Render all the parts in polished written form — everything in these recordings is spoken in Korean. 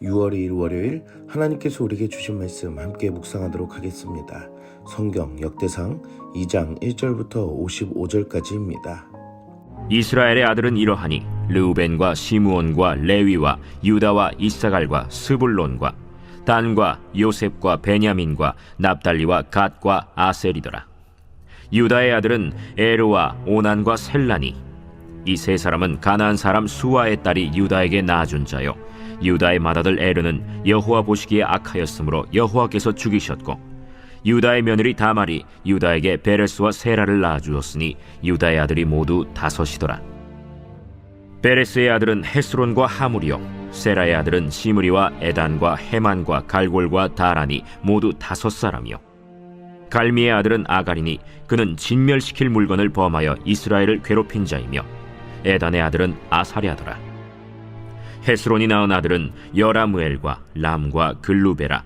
6월 2일 월요일 하나님께서 우리에게 주신 말씀 함께 묵상하도록 하겠습니다. 성경 역대상 2장 1절부터 55절까지입니다. 이스라엘의 아들은 이러하니 르우벤과 시므온과 레위와 유다와 이사갈과 스불론과 단과 요셉과 베냐민과 납달리와 갓과 아셀이더라. 유다의 아들은 에르와 오난과 셀라니. 이 세 사람은 가나안 사람 수아의 딸이 유다에게 낳아준 자요, 유다의 맏아들 에르는 여호와 보시기에 악하였으므로 여호와께서 죽이셨고, 유다의 며느리 다말이 유다에게 베레스와 세라를 낳아주었으니 유다의 아들이 모두 5이더라. 베레스의 아들은 헤스론과 하물이요, 세라의 아들은 시므리와 에단과 헤만과 갈골과 다라니 모두 5사람이요. 갈미의 아들은 아가리니 그는 진멸시킬 물건을 범하여 이스라엘을 괴롭힌 자이며, 에단의 아들은 아사랴더라. 헤스론이 낳은 아들은 여라무엘과 람과 글루베라.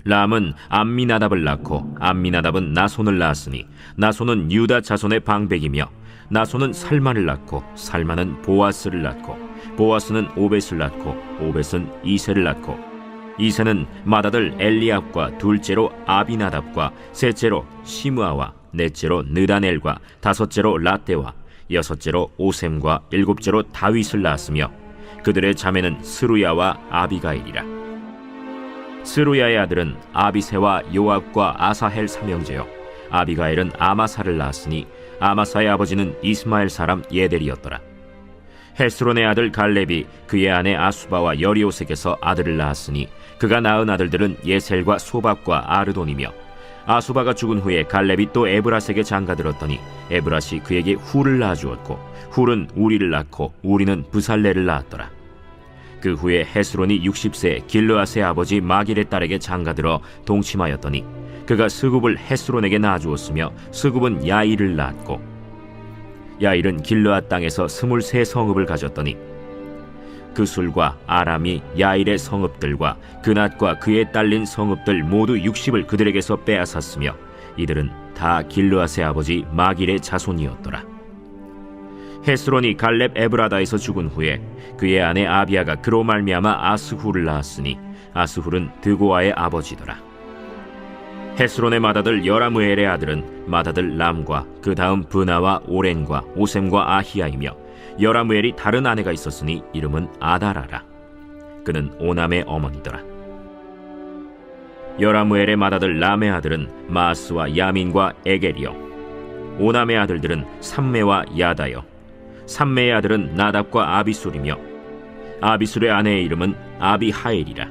람은 암미나답을 낳고 암미나답은 나손을 낳았으니 나손은 유다 자손의 방백이며, 나손은 살만을 낳고 살만은 보아스를 낳고 보아스는 오벳을 낳고 오벳은 이세를 낳고, 이세는 맏아들 엘리압과 둘째로 아비나답과 셋째로 시므아와 넷째로 느다넬과 다섯째로 라떼와 여섯째로 오셈과 일곱째로 다윗을 낳았으며, 그들의 자매는 스루야와 아비가일이라. 스루야의 아들은 아비세와 요압과 아사헬 삼형제요, 아비가일은 아마사를 낳았으니 아마사의 아버지는 이스마엘 사람 예델이었더라. 헤스론의 아들 갈렙이 그의 아내 아수바와 여리오색에서 아들을 낳았으니 그가 낳은 아들들은 예셀과 소박과 아르돈이며, 아수바가 죽은 후에 갈렙이 또 에브라스에게 장가들었더니 에브라시 그에게 훌을 낳아주었고, 훌은 우리를 낳고 우리는 브살레를 낳았더라. 그 후에 헤스론이 60세 길르앗의 아버지 마길의 딸에게 장가들어 동침하였더니 그가 스굽을 헤스론에게 낳아주었으며, 스굽은 야일을 낳았고, 야일은 길르앗 땅에서 23성읍을 가졌더니 그 술과 아람이 야일의 성읍들과 그낫과 그에 딸린 성읍들 모두 60을 그들에게서 빼앗았으며, 이들은 다 길르앗의 아버지 마길의 자손이었더라. 헤스론이 갈렙 에브라다에서 죽은 후에 그의 아내 아비아가 그로 말미암아 아스훌을 낳았으니 아스훌은 드고아의 아버지더라. 헤스론의 맏아들 여라무엘의 아들은 맏아들 람과 그 다음 브나와 오렌과 오셈과 아히야이며, 여라무엘이 다른 아내가 있었으니 이름은 아다라라. 그는 오남의 어머니더라. 여라무엘의 맏아들 람의 아들은 마스와 야민과 에겔이요, 오남의 아들들은 삼메와 야다요, 삼메의 아들은 나답과 아비술이며, 아비술의 아내의 이름은 아비하일이라.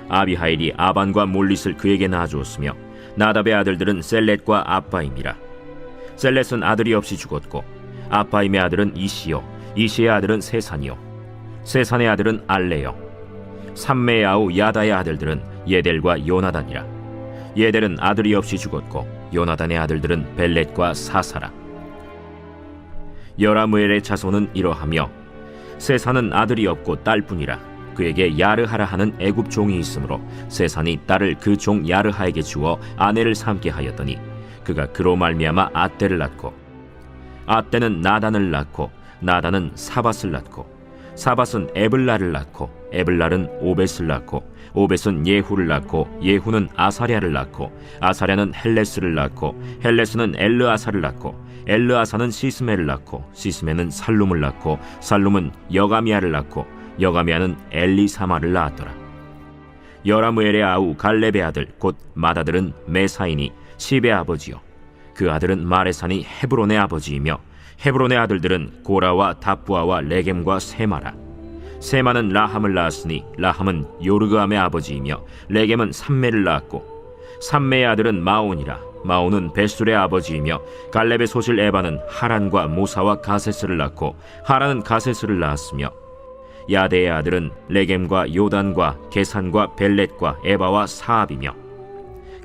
아비하일이 아반과 몰릿을 그에게 낳아주었으며, 나답의 아들들은 셀렛과 아빠임이라. 셀렛은 아들이 없이 죽었고, 아빠임의 아들은 이시요, 이시의 아들은 세산이요, 세산의 아들은 알레요. 삼메의 아우 야다의 아들들은 예델과 요나단이라. 예델은 아들이 없이 죽었고, 요나단의 아들들은 벨렛과 사사라. 여라무엘의 자손은 이러하며, 세산은 아들이 없고 딸뿐이라. 그에게 야르하라 하는 애굽 종이 있으므로 세산이 딸을 그 종 야르하에게 주어 아내를 삼게 하였더니 그가 그로 말미암아 아떼를 낳고, 아떼는 나단을 낳고 나단은 사밧을 낳고, 사밧은 에블라를 낳고 에블랄은 오벳을 낳고, 오벳은 예후를 낳고 예후는 아사랴를 낳고, 아사랴는 헬레스를 낳고 헬레스는 엘르아사를 낳고, 엘르아사는 시스메를 낳고 시스메는 살룸을 낳고, 살룸은 여가미아를 낳고 여가미아는 엘리사마를 낳았더라. 여라무엘의 아우 갈렙의 아들 곧 맏아들은 메사이니 시베의 아버지요, 그 아들은 마레산이 헤브론의 아버지이며, 헤브론의 아들들은 고라와 답부아와 레겜과 세마라. 세마는 라함을 낳았으니 라함은 요르그암의 아버지이며, 레겜은 삼메를 낳았고, 삼메의 아들은 마온이라. 마온은 베술의 아버지이며, 갈렙의 소실 에바는 하란과 모사와 가세스를 낳고 하란은 가세스를 낳았으며, 야데의 아들은 레겜과 요단과 게산과 벨렛과 에바와 사압이며,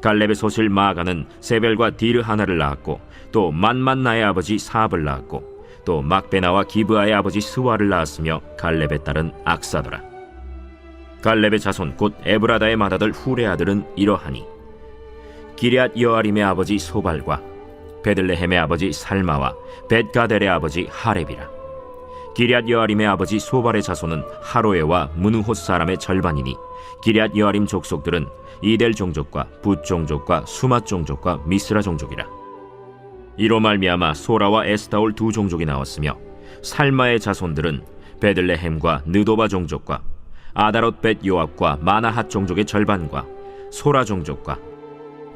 갈렙의 소실 마가는 세벨과 디르하나를 낳았고, 또 만만나의 아버지 사압을 낳았고, 또 막베나와 기브아의 아버지 스와를 낳았으며, 갈렙의 딸은 악사더라. 갈렙의 자손 곧 에브라다의 맏아들 훌의 아들은 이러하니, 기럇 여아림의 아버지 소발과 베들레헴의 아버지 살마와 벳가델의 아버지 하렙이라. 기럇 여아림의 아버지 소발의 자손은 하로에와 문우호 사람의 절반이니 기럇 여아림 족속들은 이델 종족과 붓 종족과 수맛 종족과 미스라 종족이라. 이로 말미암아 소라와 에스타올 두 종족이 나왔으며 살마의 자손들은 베들레헴과 느도바 종족과 아다롯 벳 요압과 마나핫 종족의 절반과 소라 종족과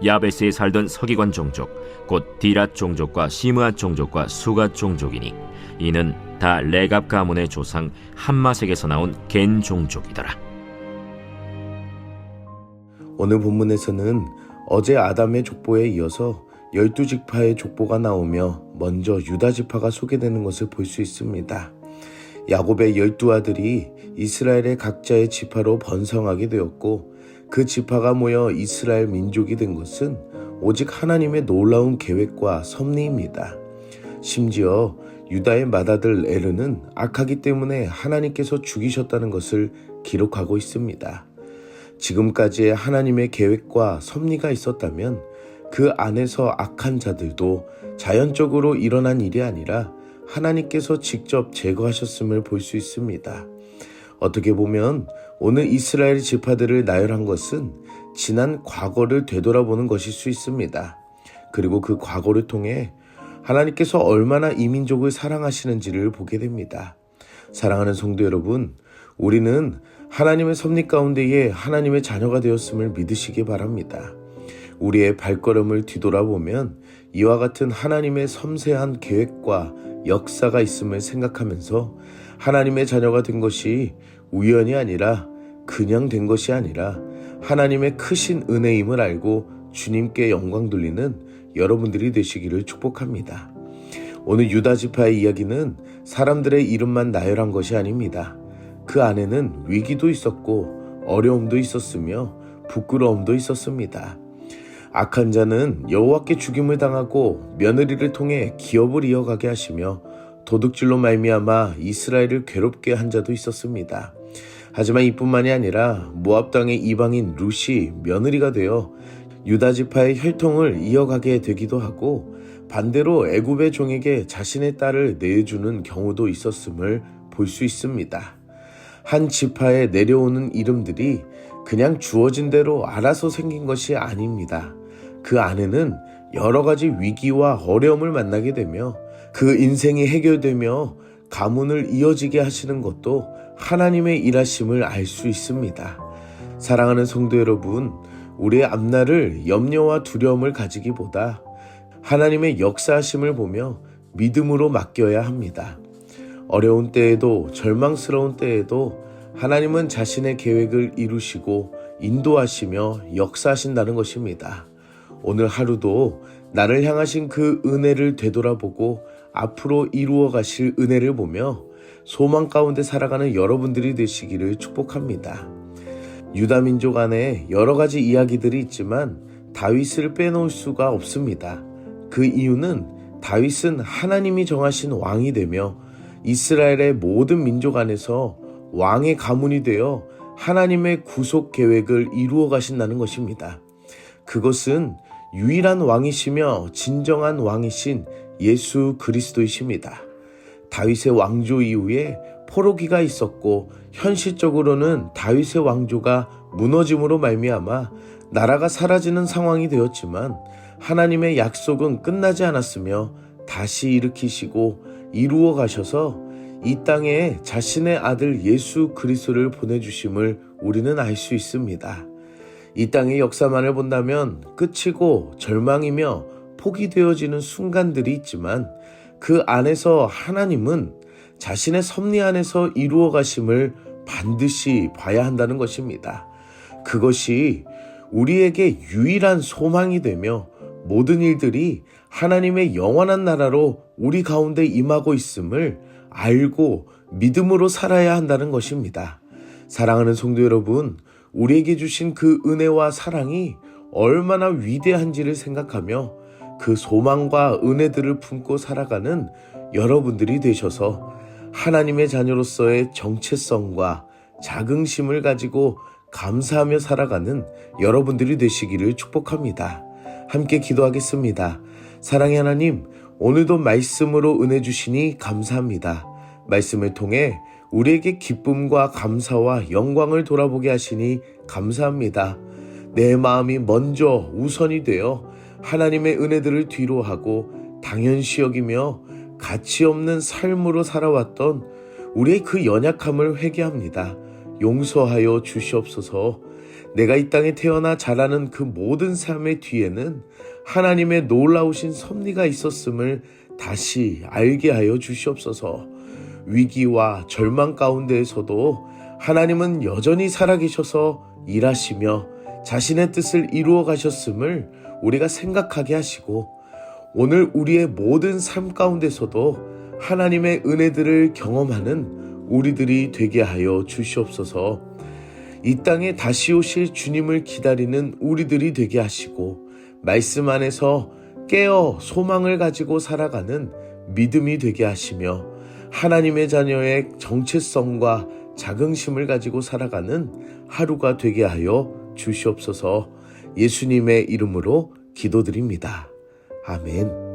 야베스에 살던 서기관 종족 곧 디랏 종족과 시므앗 종족과 수갓 종족이니 이는 다 레갑 가문의 조상 함마색에서 나온 겐 종족이더라. 오늘 본문에서는 어제 아담의 족보에 이어서 12지파의 족보가 나오며 먼저 유다 지파가 소개되는 것을 볼 수 있습니다. 야곱의 12아들이 이스라엘의 각자의 지파로 번성하게 되었고 그 지파가 모여 이스라엘 민족이 된 것은 오직 하나님의 놀라운 계획과 섭리입니다. 심지어 유다의 맏아들 에르는 악하기 때문에 하나님께서 죽이셨다는 것을 기록하고 있습니다. 지금까지의 하나님의 계획과 섭리가 있었다면 그 안에서 악한 자들도 자연적으로 일어난 일이 아니라 하나님께서 직접 제거하셨음을 볼 수 있습니다. 어떻게 보면 오늘 이스라엘 지파들을 나열한 것은 지난 과거를 되돌아보는 것일 수 있습니다. 그리고 그 과거를 통해 하나님께서 얼마나 이 민족을 사랑하시는지를 보게 됩니다. 사랑하는 성도 여러분, 우리는 하나님의 섭리 가운데에 하나님의 자녀가 되었음을 믿으시기 바랍니다. 우리의 발걸음을 뒤돌아보면 이와 같은 하나님의 섬세한 계획과 역사가 있음을 생각하면서 하나님의 자녀가 된 것이 우연이 아니라 그냥 된 것이 아니라 하나님의 크신 은혜임을 알고 주님께 영광 돌리는 여러분들이 되시기를 축복합니다. 오늘 유다 지파의 이야기는 사람들의 이름만 나열한 것이 아닙니다. 그 안에는 위기도 있었고 어려움도 있었으며 부끄러움도 있었습니다. 악한 자는 여호와께 죽임을 당하고 며느리를 통해 기업을 이어가게 하시며 도둑질로 말미암아 이스라엘을 괴롭게 한 자도 있었습니다. 하지만 이뿐만이 아니라 모압 땅의 이방인 룻이 며느리가 되어 유다 지파의 혈통을 이어가게 되기도 하고 반대로 애굽의 종에게 자신의 딸을 내주는 경우도 있었음을 볼 수 있습니다. 한 지파에 내려오는 이름들이 그냥 주어진 대로 알아서 생긴 것이 아닙니다. 그 안에는 여러 가지 위기와 어려움을 만나게 되며 그 인생이 해결되며 가문을 이어지게 하시는 것도 하나님의 일하심을 알 수 있습니다. 사랑하는 성도 여러분, 우리의 앞날을 염려와 두려움을 가지기보다 하나님의 역사하심을 보며 믿음으로 맡겨야 합니다. 어려운 때에도 절망스러운 때에도 하나님은 자신의 계획을 이루시고 인도하시며 역사하신다는 것입니다. 오늘 하루도 나를 향하신 그 은혜를 되돌아보고 앞으로 이루어 가실 은혜를 보며 소망 가운데 살아가는 여러분들이 되시기를 축복합니다. 유다 민족 안에 여러 가지 이야기들이 있지만 다윗을 빼놓을 수가 없습니다. 그 이유는 다윗은 하나님이 정하신 왕이 되며 이스라엘의 모든 민족 안에서 왕의 가문이 되어 하나님의 구속 계획을 이루어 가신다는 것입니다. 그것은 유일한 왕이시며 진정한 왕이신 예수 그리스도이십니다. 다윗의 왕조 이후에 포로기가 있었고 현실적으로는 다윗의 왕조가 무너짐으로 말미암아 나라가 사라지는 상황이 되었지만 하나님의 약속은 끝나지 않았으며 다시 일으키시고 이루어 가셔서 이 땅에 자신의 아들 예수 그리스도를 보내주심을 우리는 알 수 있습니다. 이 땅의 역사만을 본다면 끝이고 절망이며 포기되어지는 순간들이 있지만 그 안에서 하나님은 자신의 섭리 안에서 이루어 가심을 반드시 봐야 한다는 것입니다. 그것이 우리에게 유일한 소망이 되며 모든 일들이 하나님의 영원한 나라로 우리 가운데 임하고 있음을 알고 믿음으로 살아야 한다는 것입니다. 사랑하는 성도 여러분, 우리에게 주신 그 은혜와 사랑이 얼마나 위대한지를 생각하며 그 소망과 은혜들을 품고 살아가는 여러분들이 되셔서 하나님의 자녀로서의 정체성과 자긍심을 가지고 감사하며 살아가는 여러분들이 되시기를 축복합니다. 함께 기도하겠습니다. 사랑의 하나님, 오늘도 말씀으로 은혜 주시니 감사합니다. 말씀을 통해 우리에게 기쁨과 감사와 영광을 돌아보게 하시니 감사합니다. 내 마음이 먼저 우선이 되어 하나님의 은혜들을 뒤로 하고 당연시 여기며 가치 없는 삶으로 살아왔던 우리의 그 연약함을 회개합니다. 용서하여 주시옵소서. 내가 이 땅에 태어나 자라는 그 모든 삶의 뒤에는 하나님의 놀라우신 섭리가 있었음을 다시 알게 하여 주시옵소서. 위기와 절망 가운데에서도 하나님은 여전히 살아계셔서 일하시며 자신의 뜻을 이루어 가셨음을 우리가 생각하게 하시고, 오늘 우리의 모든 삶 가운데서도 하나님의 은혜들을 경험하는 우리들이 되게 하여 주시옵소서. 이 땅에 다시 오실 주님을 기다리는 우리들이 되게 하시고, 말씀 안에서 깨어 소망을 가지고 살아가는 믿음이 되게 하시며, 하나님의 자녀의 정체성과 자긍심을 가지고 살아가는 하루가 되게 하여 주시옵소서. 예수님의 이름으로 기도드립니다. 아멘.